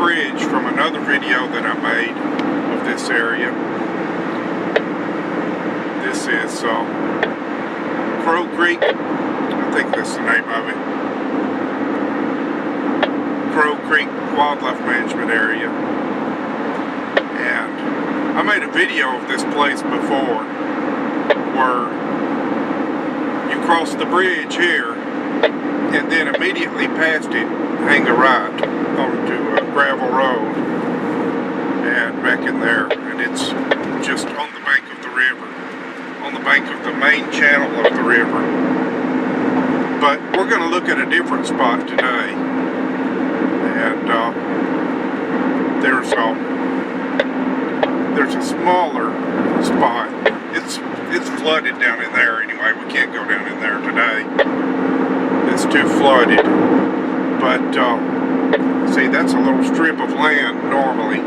bridge from another video that I made of this area. This is Crow Creek, I think that's the name of it. Crow Creek Wildlife Management Area. And I made a video of this place before where you cross the bridge here and then immediately past it hang a right onto a gravel road and back in there, and it's just on the bank of the river, on the bank of the main channel of the river. But we're going to look at a different spot today, and there's a smaller spot. It's flooded down in there anyway. We can't go down in there today. It's too flooded. But see, that's a little strip of land normally.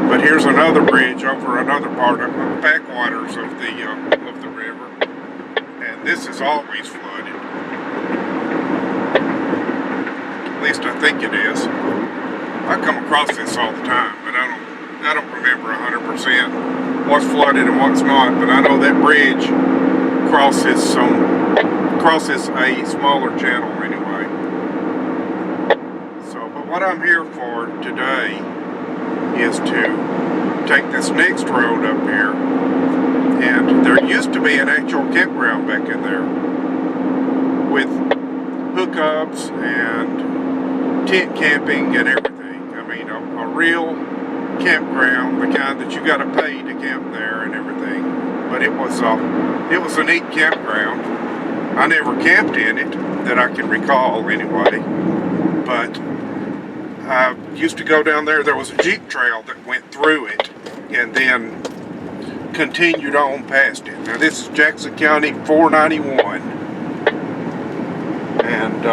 But here's another bridge over another part of the backwaters of the river, and this is always flooded. At least I think it is. I come across this all the time, but I don't remember 100% what's flooded and what's not. But I know that bridge crosses a smaller channel anyway. So, but what I'm here for today is to take this next road up here, and there used to be an actual campground back in there with hookups and tent camping and everything. I mean, a real campground, the kind that you got to pay to camp there and everything. But it was a neat campground. I never camped in it that I can recall anyway, but I used to go down there. There was a Jeep trail that went through it and then continued on past it. Now this is Jackson County 491, and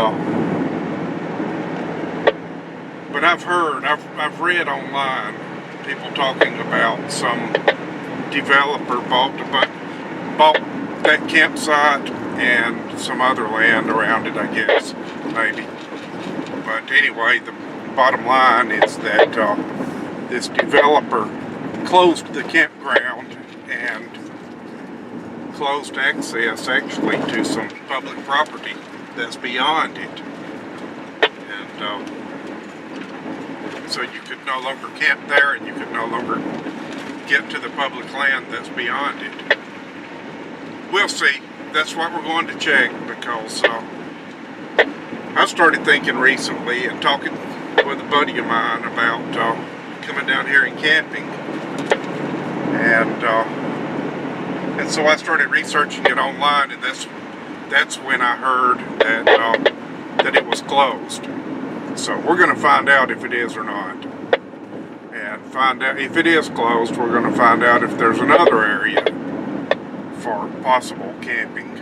but I've read online people talking about some developer bought that campsite and some other land around it, I guess, maybe. But anyway, the bottom line is that this developer closed the campground and closed access actually to some public property that's beyond it. And so you could no longer camp there, and you could no longer get to the public land that's beyond it. We'll see. That's what we're going to check, because I started thinking recently and talking with a buddy of mine about coming down here and camping, and so I started researching it online, and that's when I heard that it was closed. So we're going to find out if it is or not, and find out if it is closed. We're going to find out if there's another area for possible camping.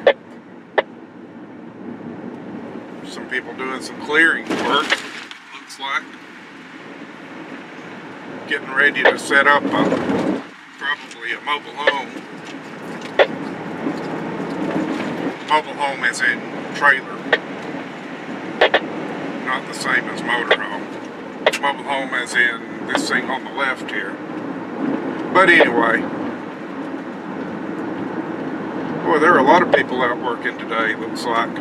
Some people doing some clearing work, looks like. Getting ready to set up probably a mobile home. Mobile home as in trailer. Not the same as motorhome. Mobile home as in this thing on the left here. But anyway, boy, there are a lot of people out working today, looks like.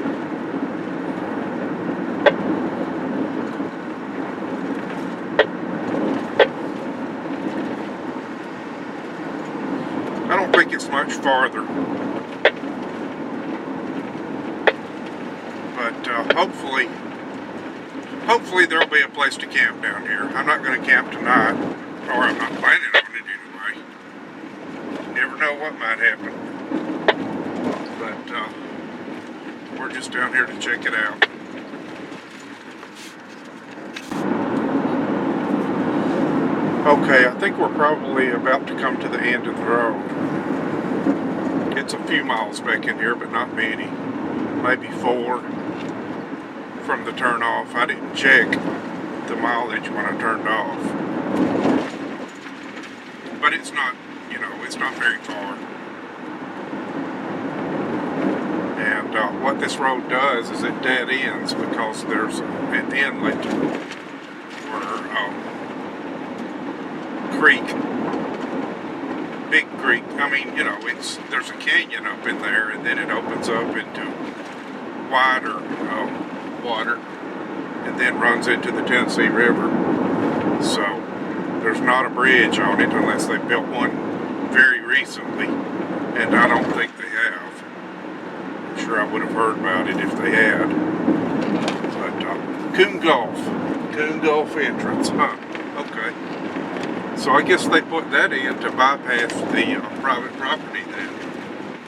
I don't think it's much farther, but hopefully there'll be a place to camp down here. I'm not going to camp tonight, or I'm not planning on it anyway. You never know what might happen, but we're just down here to check it out. Okay, I think we're probably about to come to the end of the road. It's a few miles back in here, but not many. Maybe 4 from the turnoff. I didn't check the mileage when I turned off. But it's not, it's not very far. And what this road does is it dead ends because there's an inlet where creek. Big creek. I mean, you know, there's a canyon up in there, and then it opens up into wider water, and then runs into the Tennessee River. So there's not a bridge on it unless they built one very recently, and I don't think they have. I'm sure I would have heard about it if they had. But Coon Gulf entrance, huh? Okay. So I guess they put that in to bypass the private property then,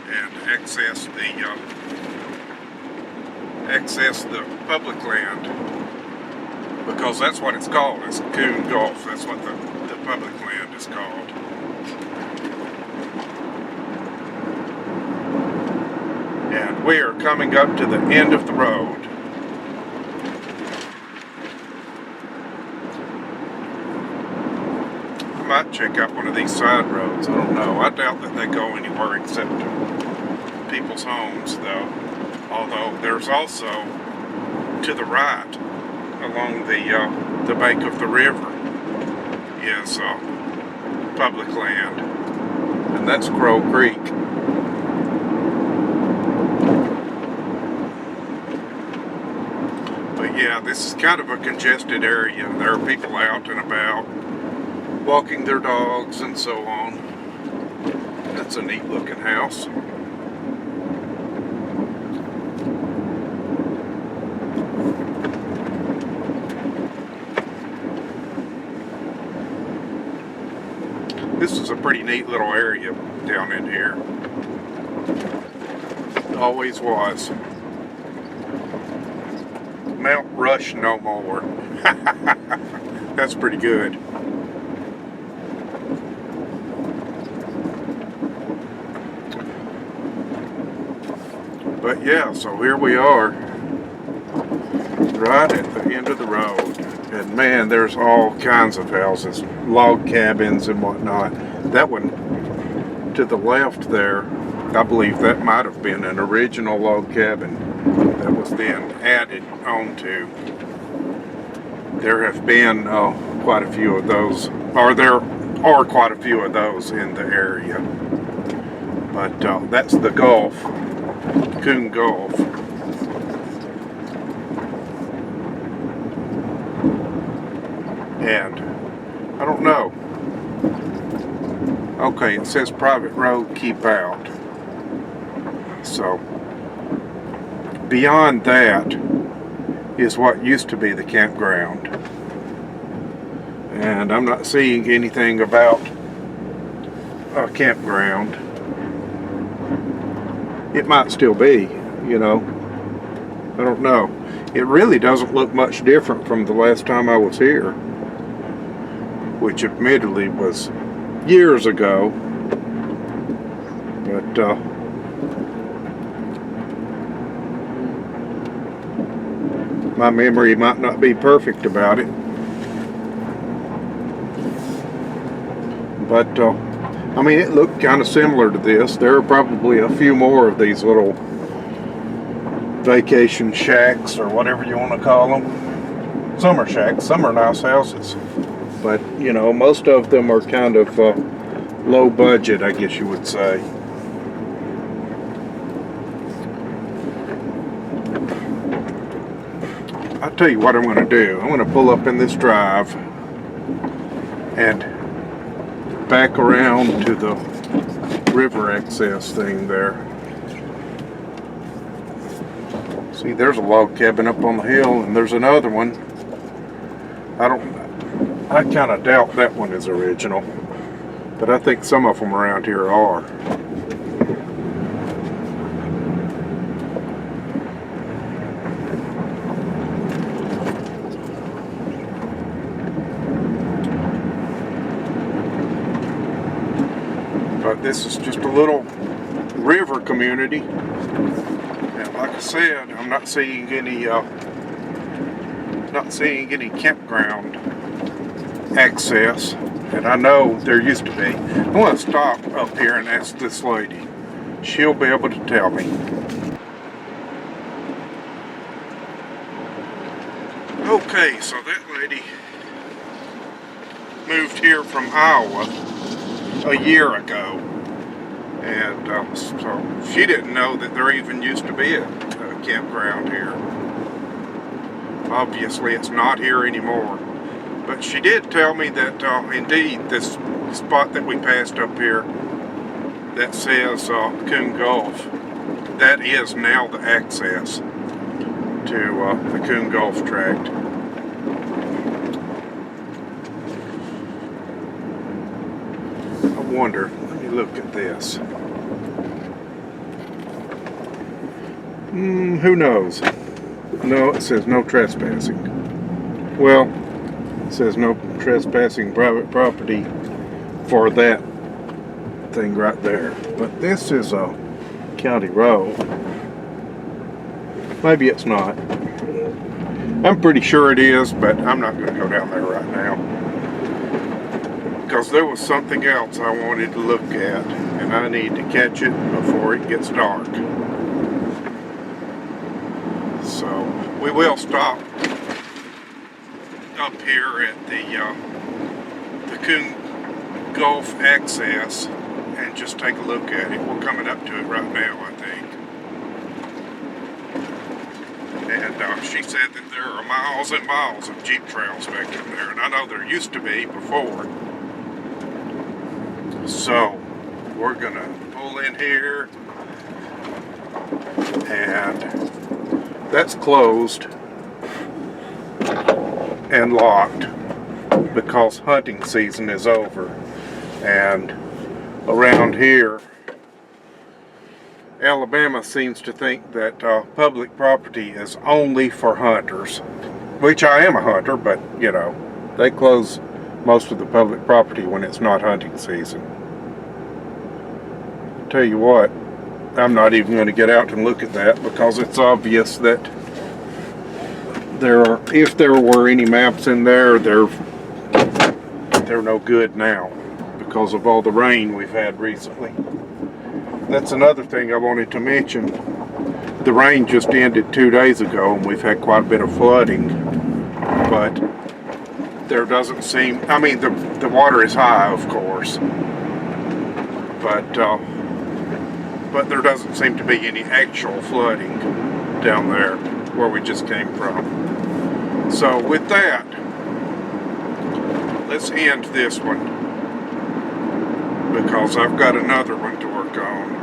and access the public land, because that's what it's called. It's Coon Gulf. That's what the public land is called. And we are coming up to the end of the road. I might check out one of these side roads. I don't know. I doubt that they go anywhere except to people's homes, though. Although there's also to the right, along the bank of the river, is public land, and that's Crow Creek. But yeah, this is kind of a congested area. There are people out and about, walking their dogs and so on. That's a neat looking house. This is a pretty neat little area down in here. Always was. Mount Rush no more. That's pretty good. But yeah, so here we are, right at the end of the road. And man, there's all kinds of houses, log cabins and whatnot. That one to the left there, I believe that might have been an original log cabin that was then added onto. There have been quite a few of those, or there are quite a few of those in the area. But that's the Gulf, Coon Gulf. And I don't know. Okay, it says private road, keep out. So beyond that is what used to be the campground. And I'm not seeing anything about a campground. It might still be, you know. I don't know. It really doesn't look much different from the last time I was here, which admittedly was years ago. But my memory might not be perfect about it. But I mean, it looked kind of similar to this. There are probably a few more of these little vacation shacks, or whatever you want to call them. Some are shacks, some are nice houses. But, you know, most of them are kind of low budget, I guess you would say. I'll tell you what I'm going to do. I'm going to pull up in this drive and back around to the river access thing there. See, there's a log cabin up on the hill, and there's another one. I kind of doubt that one is original, but I think some of them around here are. But this is just a little river community, and like I said, I'm not seeing any campground access, and I know there used to be. I'm going to stop up here and ask this lady. She'll be able to tell me. Okay, so that lady moved here from Iowa a year ago. And so she didn't know that there even used to be a campground here. Obviously it's not here anymore. But she did tell me that indeed this spot that we passed up here that says Coon Gulf, that is now the access to the Coon Gulf tract. I wonder, let me look at this. Who knows? No, it says no trespassing. Well, it says no trespassing private property for that thing right there. But this is a county road. Maybe it's not. I'm pretty sure it is, but I'm not going to go down there right now. Because there was something else I wanted to look at, and I need to catch it before it gets dark. So we will stop up here at the Coon Gulf access and just take a look at it. We're coming up to it right now, I think. And she said that there are miles and miles of Jeep trails back in there, and I know there used to be before. So we're gonna pull in here, and that's closed and locked because hunting season is over. And around here, Alabama seems to think that public property is only for hunters, which I am a hunter, but you know, they close most of the public property when it's not hunting season. Tell you what, I'm not even going to get out and look at that because it's obvious that if there were any maps in there, they're no good now because of all the rain we've had recently. That's another thing I wanted to mention. The rain just ended 2 days ago and we've had quite a bit of flooding, but there doesn't seem, I mean the water is high, of course, but there doesn't seem to be any actual flooding down there where we just came from. So with that, let's end this one because I've got another one to work on.